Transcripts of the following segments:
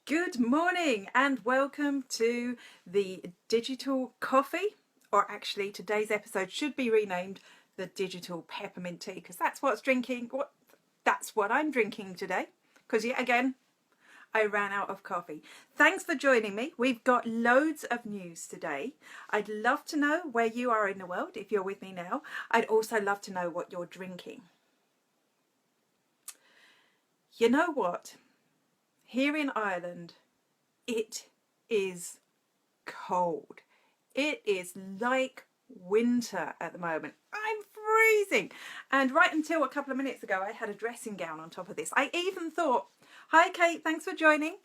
Good morning and welcome to the digital coffee, or actually today's episode should be renamed the digital peppermint tea, because that's what I'm drinking today, because yet again I ran out of coffee. Thanks for joining me. We've got loads of news today. I'd love to know where you are in the world if you're with me now. I'd also love to know what you're drinking. You know what? Here in Ireland, it is cold. It is like winter at the moment. I'm freezing. And right until a couple of minutes ago, I had a dressing gown on top of this. I even thought, hi Kate, thanks for joining.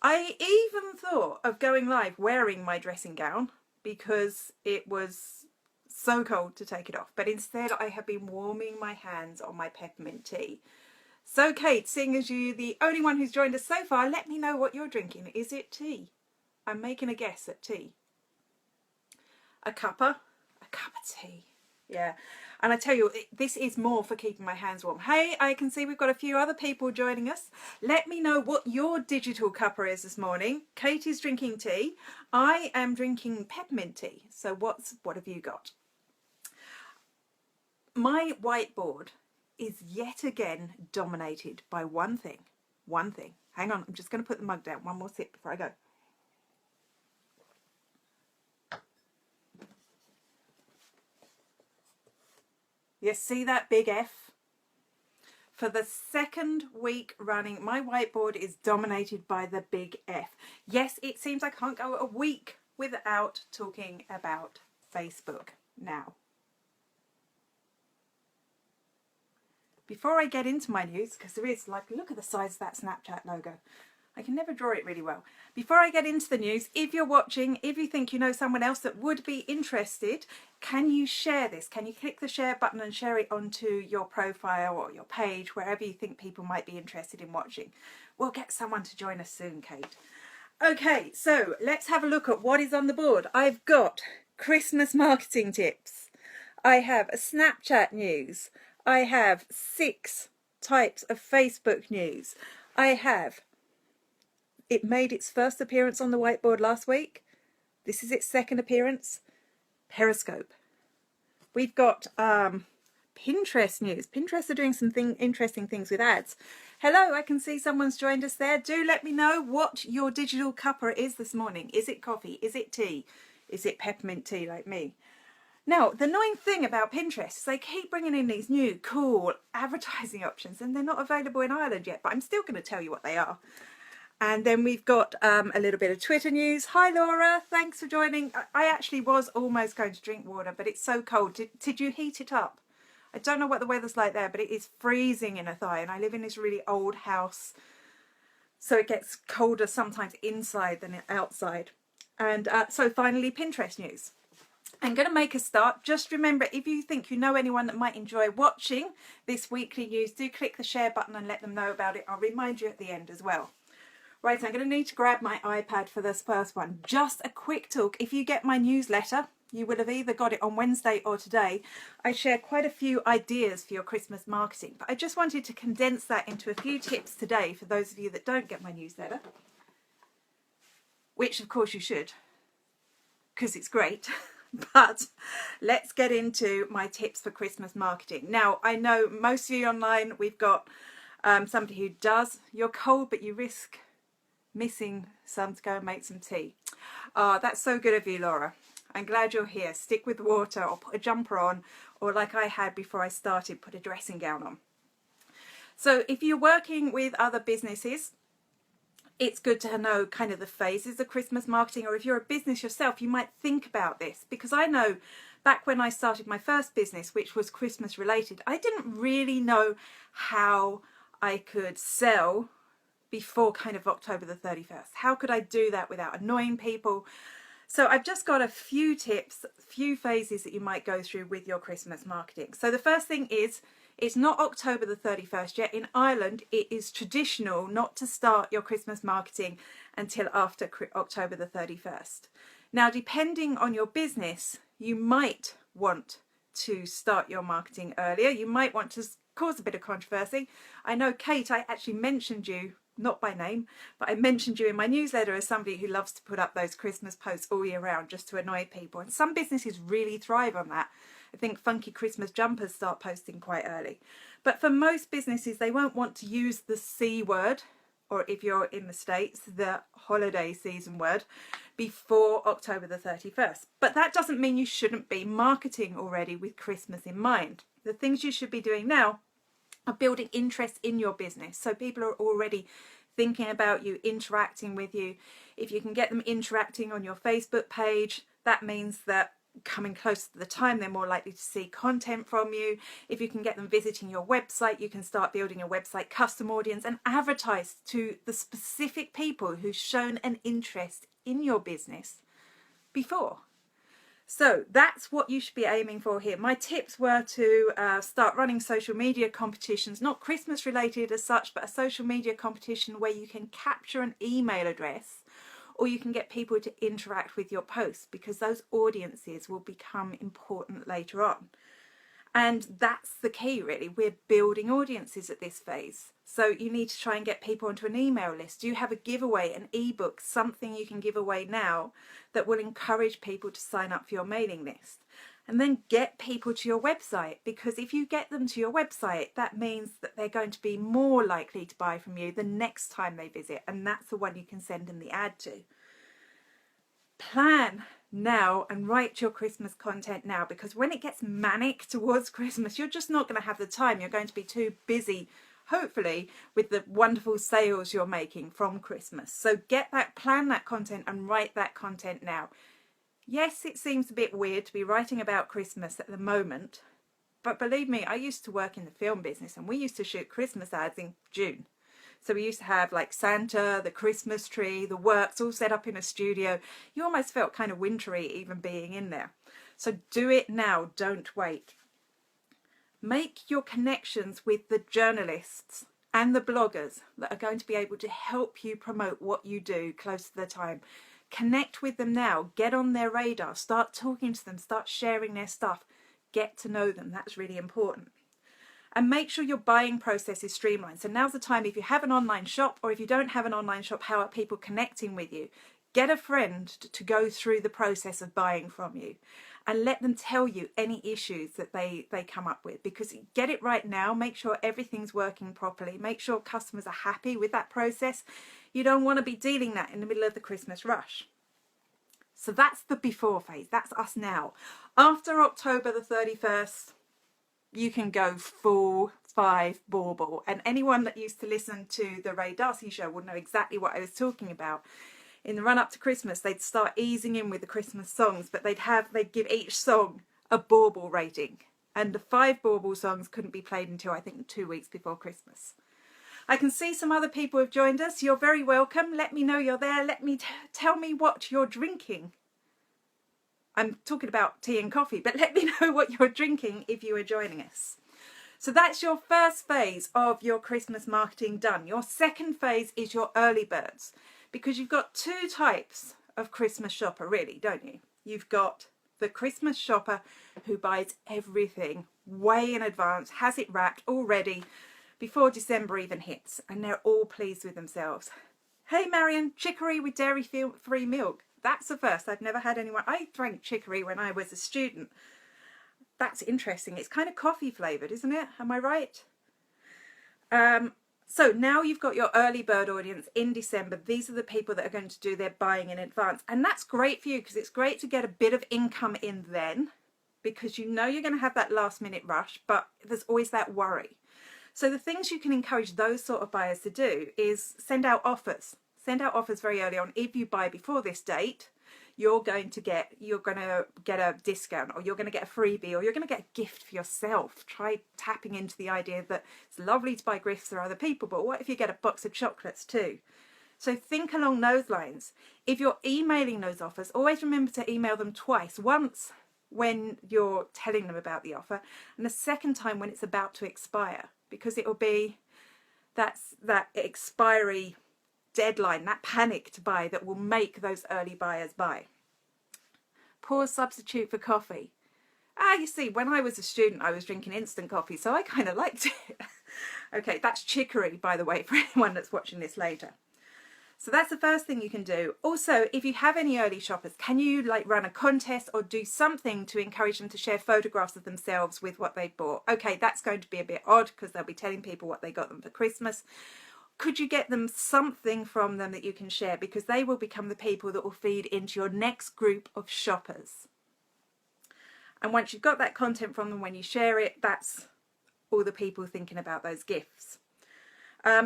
I even thought of going live wearing my dressing gown because it was so cold to take it off. But instead, I have been warming my hands on my peppermint tea. So Kate, seeing as you're the only one who's joined us so far, let me know what you're drinking. Is it tea? I'm making a guess at tea. A cup of tea. Yeah. And I tell you, this is more for keeping my hands warm. Hey, I can see we've got a few other people joining us. Let me know what your digital cuppa is this morning. Kate is drinking tea. I am drinking peppermint tea. So what have you got? My whiteboard is yet again dominated by one thing. Hang on, I'm just going to put the mug down. One more sip before I go. You see that big F? For the second week running, my whiteboard is dominated by the big F. Yes, it seems I can't go a week without talking about Facebook now. Before I get into my news, because there is, like, look at the size of that Snapchat logo. I can never draw it really well. Before I get into the news, if you're watching, if you think you know someone else that would be interested, can you share this? Can you click the share button and share it onto your profile or your page, wherever you think people might be interested in watching? We'll get someone to join us soon, Kate. Okay, so let's have a look at what is on the board. I've got Christmas marketing tips. I have a Snapchat news. I have 6 types of Facebook news. I have, it made its first appearance on the whiteboard last week. This is its second appearance. Periscope. We've got Pinterest news. Pinterest are doing some interesting things with ads. Hello, I can see someone's joined us there. Do let me know what your digital cuppa is this morning. Is it coffee? Is it tea? Is it peppermint tea like me? Now, the annoying thing about Pinterest is they keep bringing in these new, cool advertising options, and they're not available in Ireland yet, but I'm still going to tell you what they are. And then we've got a little bit of Twitter news. Hi, Laura. Thanks for joining. I actually was almost going to drink water, but it's so cold. Did you heat it up? I don't know what the weather's like there, but it is freezing in Athy, and I live in this really old house, so it gets colder sometimes inside than outside. And so finally, Pinterest news. I'm going to make a start. Just remember, if you think you know anyone that might enjoy watching this weekly news, do click the share button and let them know about it. I'll remind you at the end as well. Right, I'm going to need to grab my iPad for this first one. Just a quick talk. If you get my newsletter, you will have either got it on Wednesday or today. I share quite a few ideas for your Christmas marketing, but I just wanted to condense that into a few tips today for those of you that don't get my newsletter, which of course you should, because it's great. But let's get into my tips for Christmas marketing. Now, I know most of you online, we've got somebody who does. You're cold, but you risk missing some to go and make some tea. That's so good of you, Laura. I'm glad you're here. Stick with water or put a jumper on, or like I had before I started, put a dressing gown on. So if you're working with other businesses, it's good to know kind of the phases of Christmas marketing, or if you're a business yourself, you might think about this, because I know back when I started my first business, which was Christmas related, I didn't really know how I could sell before kind of October the 31st. How could I do that without annoying people? So I've just got a few tips, a few phases that you might go through with your Christmas marketing. So the first thing is, it's not October the 31st yet. In Ireland, it is traditional not to start your Christmas marketing until after October the 31st. Now, depending on your business, you might want to start your marketing earlier. You might want to cause a bit of controversy. I know, Kate, I actually mentioned you not by name, but I mentioned you in my newsletter as somebody who loves to put up those Christmas posts all year round just to annoy people. And some businesses really thrive on that. I think funky Christmas jumpers start posting quite early. But for most businesses, they won't want to use the C word, or if you're in the States, the holiday season word, before October the 31st. But that doesn't mean you shouldn't be marketing already with Christmas in mind. The things you should be doing now are building interest in your business. So people are already thinking about you, interacting with you. If you can get them interacting on your Facebook page, that means that coming close to the time, they're more likely to see content from you. If you can get them visiting your website, you can start building a website custom audience and advertise to the specific people who've shown an interest in your business before. So that's what you should be aiming for here. My tips were to start running social media competitions, not Christmas related as such, but a social media competition where you can capture an email address, or you can get people to interact with your posts, because those audiences will become important later on. And that's the key, really. We're building audiences at this phase. So you need to try and get people onto an email list. Do you have a giveaway, an ebook, something you can give away now that will encourage people to sign up for your mailing list? And then get people to your website, because if you get them to your website, that means that they're going to be more likely to buy from you the next time they visit, and that's the one you can send them the ad to. Plan now and write your Christmas content now, because when it gets manic towards Christmas, you're just not going to have the time. You're going to be too busy, hopefully, with the wonderful sales you're making from Christmas. So plan that content and write that content now. Yes, it seems a bit weird to be writing about Christmas at the moment, but believe me, I used to work in the film business and we used to shoot Christmas ads in June. So we used to have like Santa, the Christmas tree, the works all set up in a studio. You almost felt kind of wintry even being in there. So do it now, don't wait. Make your connections with the journalists and the bloggers that are going to be able to help you promote what you do close to the time. Connect with them now, get on their radar, start talking to them, start sharing their stuff, get to know them. That's really important. And make sure your buying process is streamlined. So now's the time, if you have an online shop, or if you don't have an online shop, how are people connecting with you? Get a friend to go through the process of buying from you and let them tell you any issues that they come up with, because get it right now. Make sure everything's working properly. Make sure customers are happy with that process. You don't want to be dealing that in the middle of the Christmas rush. So that's the before phase. That's us now. After October the 31st, you can go full 5 bauble. And anyone that used to listen to the Ray Darcy show will know exactly what I was talking about. In the run up to Christmas, they'd start easing in with the Christmas songs, but they'd give each song a bauble rating. And the 5 bauble songs couldn't be played until, I think, 2 weeks before Christmas. I can see some other people have joined us. You're very welcome. Let me know you're there. Tell me what you're drinking. I'm talking about tea and coffee, but let me know what you're drinking if you are joining us. So that's your first phase of your Christmas marketing done. Your second phase is your early birds, because you've got 2 types of Christmas shopper, really, don't you? You've got the Christmas shopper who buys everything way in advance, has it wrapped already before December even hits, and they're all pleased with themselves. Hey Marion, chicory with dairy-free milk. That's the first. I've never had anyone. I drank chicory when I was a student. That's interesting. It's kind of coffee flavoured, isn't it? Am I right? So now you've got your early bird audience in December. These are the people that are going to do their buying in advance. And that's great for you, because it's great to get a bit of income in then, because you know you're going to have that last minute rush, but there's always that worry. So the things you can encourage those sort of buyers to do is send out offers. Send out offers very early on. If you buy before this date, you're going to get a discount, or you're going to get a freebie, or you're going to get a gift for yourself. Try tapping into the idea that it's lovely to buy gifts for other people, but what if you get a box of chocolates too? So think along those lines. If you're emailing those offers, always remember to email them twice. Once when you're telling them about the offer, and the second time when it's about to expire, because it will be that expiry deadline, that panic to buy, that will make those early buyers buy. Pause substitute for coffee. You see, when I was a student, I was drinking instant coffee, so I kind of liked it. Okay, that's chicory, by the way, for anyone that's watching this later. So that's the first thing you can do. Also, if you have any early shoppers, can you like run a contest or do something to encourage them to share photographs of themselves with what they bought? Okay, that's going to be a bit odd because they'll be telling people what they got them for Christmas. Could you get them something from them that you can share? Because they will become the people that will feed into your next group of shoppers. And once you've got that content from them, when you share it, that's all the people thinking about those gifts.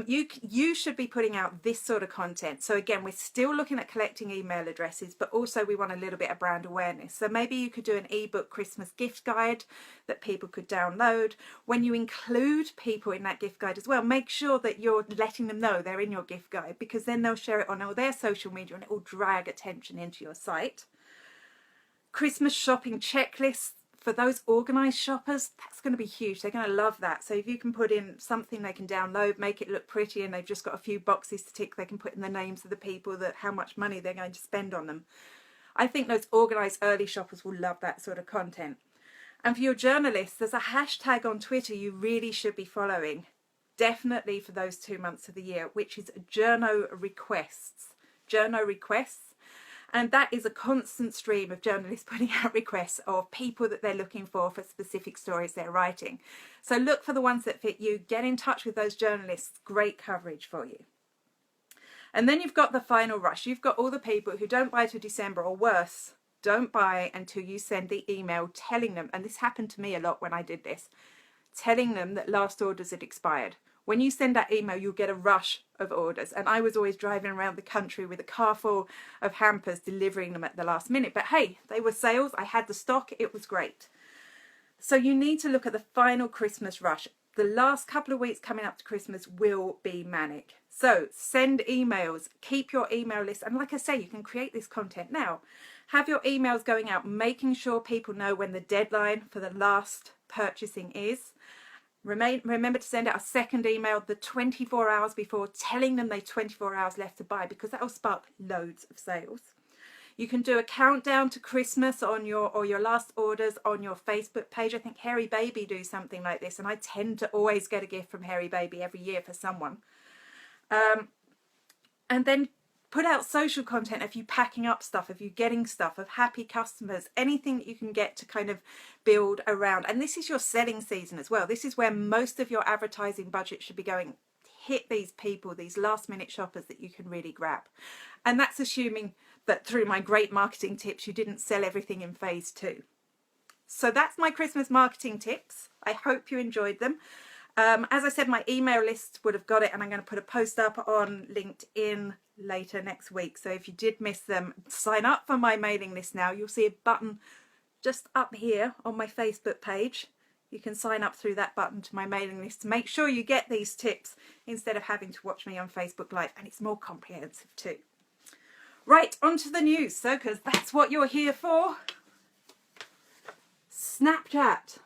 You should be putting out this sort of content. So again, we're still looking at collecting email addresses, but also we want a little bit of brand awareness. So maybe you could do an ebook Christmas gift guide that people could download. When you include people in that gift guide as well, make sure that you're letting them know they're in your gift guide, because then they'll share it on all their social media and it will drag attention into your site. Christmas shopping checklists. For those organised shoppers, that's going to be huge. They're going to love that. So if you can put in something they can download, make it look pretty, and they've just got a few boxes to tick, they can put in the names of the people, that how much money they're going to spend on them. I think those organised early shoppers will love that sort of content. And for your journalists, there's a hashtag on Twitter you really should be following, definitely for those 2 months of the year, which is journo requests. Journo requests. And that is a constant stream of journalists putting out requests of people that they're looking for specific stories they're writing. So look for the ones that fit you, get in touch with those journalists, great coverage for you. And then you've got the final rush. You've got all the people who don't buy till December, or worse, don't buy until you send the email telling them, and this happened to me a lot when I did this, telling them that last orders had expired. When you send that email, you'll get a rush of orders. And I was always driving around the country with a car full of hampers, delivering them at the last minute. But hey, they were sales. I had the stock. It was great. So you need to look at the final Christmas rush. The last couple of weeks coming up to Christmas will be manic. So send emails, keep your email list. And like I say, you can create this content now. Have your emails going out, making sure people know when the deadline for the last purchasing is. Remember to send out a second email the 24 hours before, telling them they've 24 hours left to buy, because that will spark loads of sales. You can do a countdown to Christmas on your last orders on your Facebook page. I think Hairy Baby do something like this, and I tend to always get a gift from Hairy Baby every year for someone. And then put out social content of you packing up stuff, of you getting stuff, of happy customers, anything that you can get to kind of build around. And this is your selling season as well. This is where most of your advertising budget should be going. Hit these people, these last minute shoppers that you can really grab. And that's assuming that through my great marketing tips, you didn't sell everything in phase 2. So that's my Christmas marketing tips. I hope you enjoyed them. As I said, my email list would have got it, and I'm going to put a post up on LinkedIn later next week. So if you did miss them, sign up for my mailing list now. You'll see a button just up here on my Facebook page. You can sign up through that button to my mailing list to make sure you get these tips instead of having to watch me on Facebook Live, and it's more comprehensive too. Right, on to the news, so because that's what you're here for. Snapchat.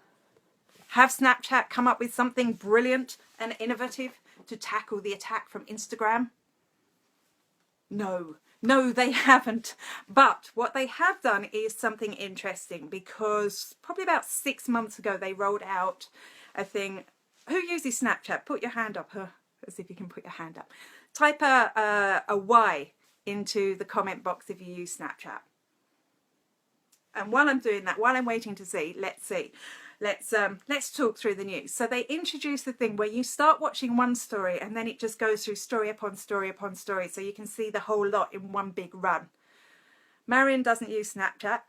Have Snapchat come up with something brilliant and innovative to tackle the attack from Instagram? No, they haven't. But what they have done is something interesting, because probably about 6 months ago they rolled out a thing. Who uses Snapchat? Put your hand up. Let's see if you can put your hand up. Type a Y into the comment box if you use Snapchat. And while I'm doing that, while I'm waiting to see, let's see. Let's talk through the news. So they introduced the thing where you start watching one story and then it just goes through story upon story upon story, so you can see the whole lot in one big run. Marion doesn't use Snapchat.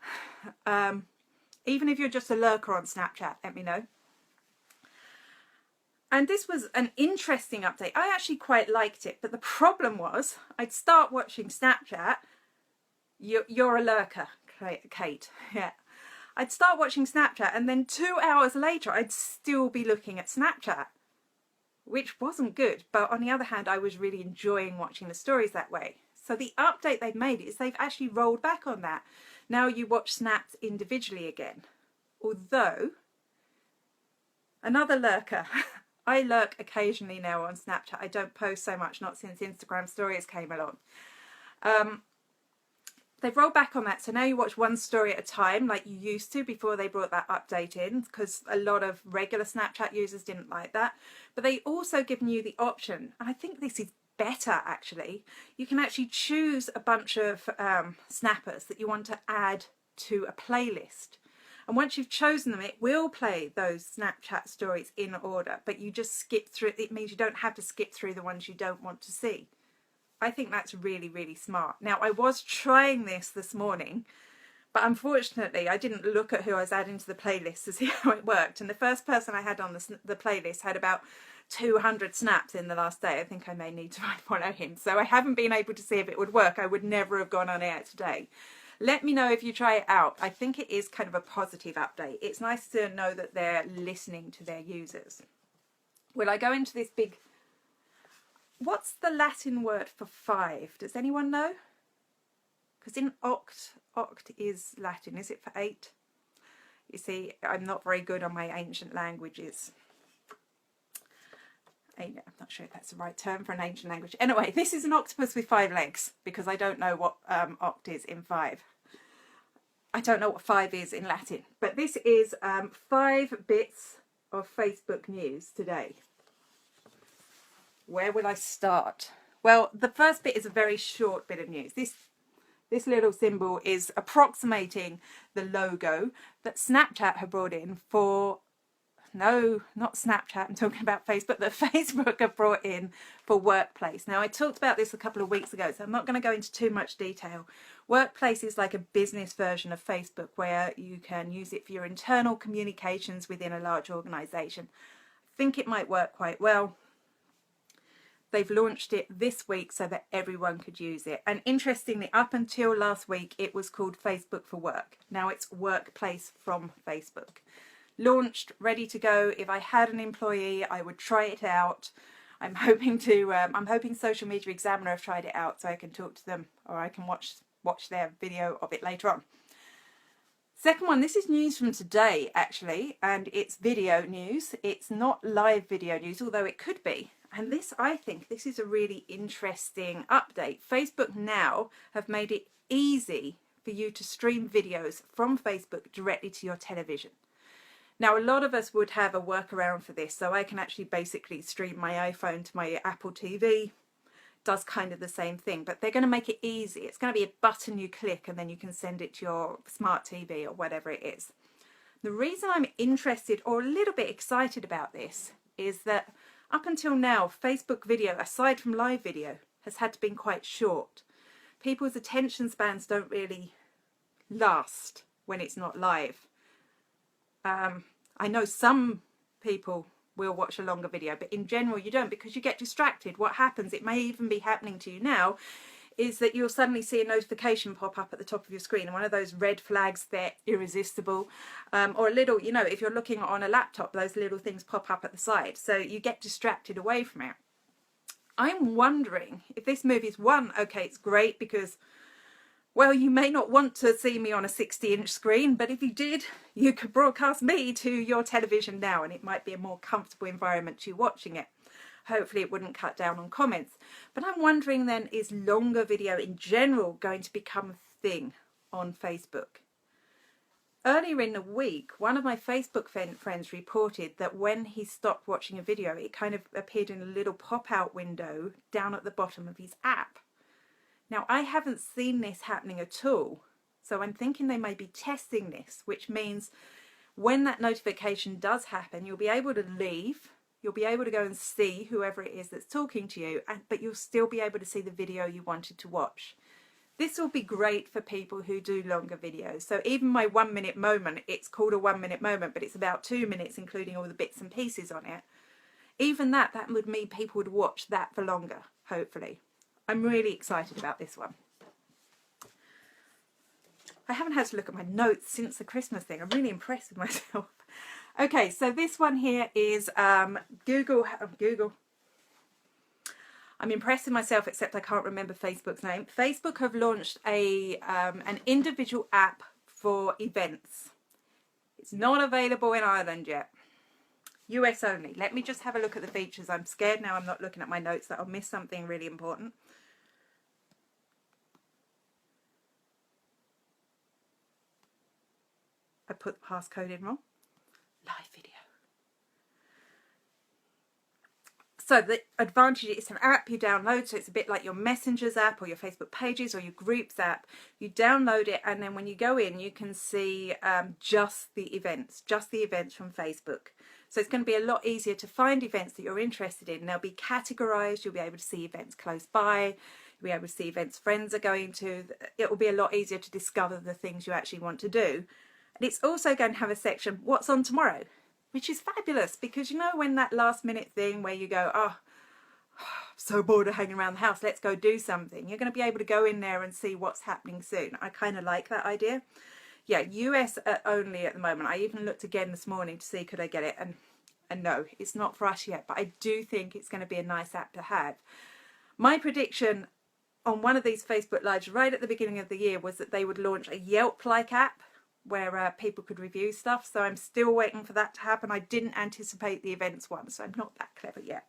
Even if you're just a lurker on Snapchat, let me know. And this was an interesting update. I actually quite liked it, but the problem was I'd start watching Snapchat. You're a lurker, Kate. Yeah. I'd start watching Snapchat and then 2 hours later I'd still be looking at Snapchat, which wasn't good. But on the other hand, I was really enjoying watching the stories that way. So the update they've made is they've actually rolled back on that. Now you watch snaps individually again. Although, another lurker. I lurk occasionally now on Snapchat. I don't post so much, not since Instagram stories came along. they've rolled back on that, so now you watch one story at a time like you used to before they brought that update in, because a lot of regular Snapchat users didn't like that. But they also given you the option, and I think this is better actually, you can actually choose a bunch of snappers that you want to add to a playlist. And once you've chosen them, it will play those Snapchat stories in order, but you just skip through. It means you don't have to skip through the ones you don't want to see. I think that's really, really smart. Now, I was trying this morning, but unfortunately I didn't look at who I was adding to the playlist to see how it worked. And the first person I had on the playlist had about 200 snaps in the last day. I think I may need to follow him. So I haven't been able to see if it would work. I would never have gone on air today. Let me know if you try it out. I think it is kind of a positive update. It's nice to know that they're listening to their users. Will I go into this big... What's the Latin word for 5? Does anyone know? Because in oct is Latin. Is it for 8? You see, I'm not very good on my ancient languages. I'm not sure if that's the right term for an ancient language. Anyway, this is an octopus with 5 legs, because I don't know what oct is in 5. I don't know what 5 is in Latin. But this is 5 bits of Facebook news today. Where will I start? Well, the first bit is a very short bit of news. This little symbol is approximating the logo that Snapchat have brought in for... No, not Snapchat, I'm talking about Facebook, that Facebook have brought in for Workplace. Now, I talked about this a couple of weeks ago, so I'm not going to go into too much detail. Workplace is like a business version of Facebook where you can use it for your internal communications within a large organisation. I think it might work quite well. They've launched it this week so that everyone could use it. And interestingly, up until last week, it was called Facebook for Work. Now it's Workplace from Facebook. Launched, ready to go. If I had an employee, I would try it out. I'm hoping Social Media Examiner have tried it out so I can talk to them, or I can watch their video of it later on. Second one, this is news from today actually, and it's video news. It's not live video news, although it could be. And this, I think, this is a really interesting update. Facebook now have made it easy for you to stream videos from Facebook directly to your television. Now, a lot of us would have a workaround for this, so I can actually basically stream my iPhone to my Apple TV. Does kind of the same thing, but they're going to make it easy. It's going to be a button you click and then you can send it to your smart TV or whatever it is. The reason I'm interested or a little bit excited about this is that up until now, Facebook video, aside from live video, has had to be quite short. People's attention spans don't really last when it's not live. I know some people will watch a longer video, but in general you don't, because you get distracted. What happens, it may even be happening to you now, is that you'll suddenly see a notification pop up at the top of your screen, and one of those red flags, they're irresistible, or a little, you know, if you're looking on a laptop, those little things pop up at the side, so you get distracted away from it. I'm wondering if this movie is one, okay, it's great because, well, you may not want to see me on a 60-inch screen, but if you did, you could broadcast me to your television now, and it might be a more comfortable environment to you watching it. Hopefully it wouldn't cut down on comments. But I'm wondering then, is longer video in general going to become a thing on Facebook? Earlier in the week, one of my Facebook friends reported that when he stopped watching a video, it kind of appeared in a little pop-out window down at the bottom of his app. Now, I haven't seen this happening at all, so I'm thinking they may be testing this, which means when that notification does happen, you'll be able to leave, you'll be able to go and see whoever it is that's talking to you, but you'll still be able to see the video you wanted to watch. This will be great for people who do longer videos. So even my 1 minute moment, it's called a 1 minute moment, but it's about 2 minutes, including all the bits and pieces on it. Even that would mean people would watch that for longer, hopefully. I'm really excited about this one. I haven't had to look at my notes since the Christmas thing. I'm really impressed with myself. Okay, so this one here is Google. I'm impressed with myself, except I can't remember Facebook's name. Facebook have launched an individual app for events. It's not available in Ireland yet. US only. Let me just have a look at the features. I'm scared now I'm not looking at my notes that I'll miss something really important. I put the passcode in wrong. Live video. So the advantage, it's an app you download, so it's a bit like your Messengers app or your Facebook Pages or your Groups app. You download it, and then when you go in, you can see just the events from Facebook. So it's going to be a lot easier to find events that you're interested in. They'll be categorized. You'll be able to see events close by. You'll be able to see events friends are going to. It will be a lot easier to discover the things you actually want to do. And it's also going to have a section, what's on tomorrow? Which is fabulous, because you know when that last minute thing where you go, oh, I'm so bored of hanging around the house, let's go do something. You're going to be able to go in there and see what's happening soon. I kind of like that idea. Yeah, US only at the moment. I even looked again this morning to see could I get it, and no, it's not for us yet, but I do think it's going to be a nice app to have. My prediction on one of these Facebook Lives right at the beginning of the year was that they would launch a Yelp-like app where people could review stuff. So I'm still waiting for that to happen. I didn't anticipate the events one, so I'm not that clever yet.